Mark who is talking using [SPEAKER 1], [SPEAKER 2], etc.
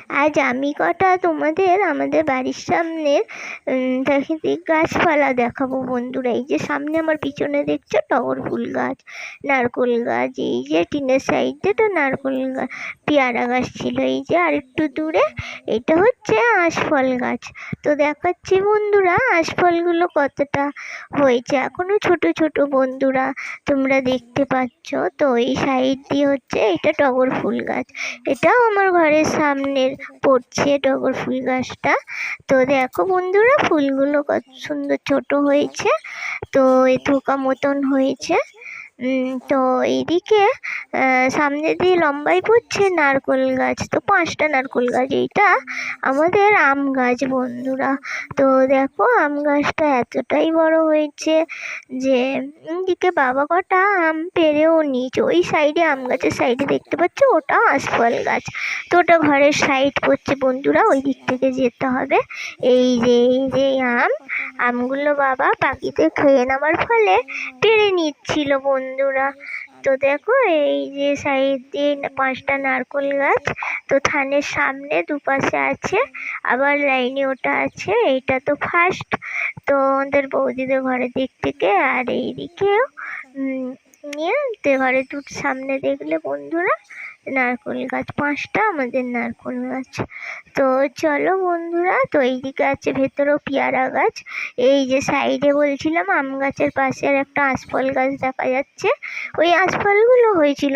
[SPEAKER 1] আজ আমি কটা তোমাদের আমাদের বাড়ির সামনের প্রাকৃতিক গাছপালা দেখাবো বন্ধুরা। এই যে সামনে আমার পিছনে দেখছো টগর ফুল গাছ, নারকোল গাছ, এই যে টিনের সাইডে তো নারকোল গাছ, পেয়ারা গাছ ছিল, এই যে আরেকটু দূরে এটা হচ্ছে আশফল গাছ। তো দেখাচ্ছি বন্ধুরা আশফলগুলো কতটা হয়েছে, এখনো ছোট ছোট বন্ধুরা তোমরা দেখতে পাচ্ছ। তো এই সাইড দিয়ে হচ্ছে এটা টগর ফুল গাছ, এটাও আমার ঘরের সামনের পড়ছে টগর ফুল গাছটা। তো দেখো বন্ধুরা ফুলগুলো কত সুন্দর ছোট হয়েছে, তো এই থোকা মতন হয়েছে। তো এইদিকে সামনে দিয়ে লম্বাই পড়ছে নারকোল গাছ, তো 5টা নারকোল গাছ। এইটা আমাদের আম গাছ বন্ধুরা। তো দেখো আম গাছটা এতটাই বড় হয়েছে যে এদিকে বাবা কটা আম পেরেও নিয়েছে। ওই সাইডে আম গাছের সাইডে দেখতে পাচ্ছ ওটা আশফল গাছ, তো ওটা ঘরের সাইড করছে বন্ধুরা, ওই দিক থেকে যেতে হবে। এই যে আমগুলো বাবা পাখিতে খেয়ে নেওয়ার ফলে পেরে নিচ্ছিল বন্ধুরা। তো দেখো এই যে সাইড দিয়ে 5টা নারকোল গাছ, তো থানের সামনে দুপাশে আছে, আবার লাইনে ওটা আছে। এইটা তো ফার্স্ট, তো আমাদের বৌদিদের ঘরের দিক থেকে, আর এইদিকেও নিয়ে ঘরের সামনে দেখলে বন্ধুরা নারকোল গাছ 5টা আমাদের নারকোল গাছ। তো চলো বন্ধুরা, তো এইদিকে আছে ভেতরেও পেয়ারা গাছ। এই যে সাইডে বলছিলাম আম গাছের পাশে আর একটা আশফল গাছ দেখা যাচ্ছে, ওই আশফলগুলো হয়েছিল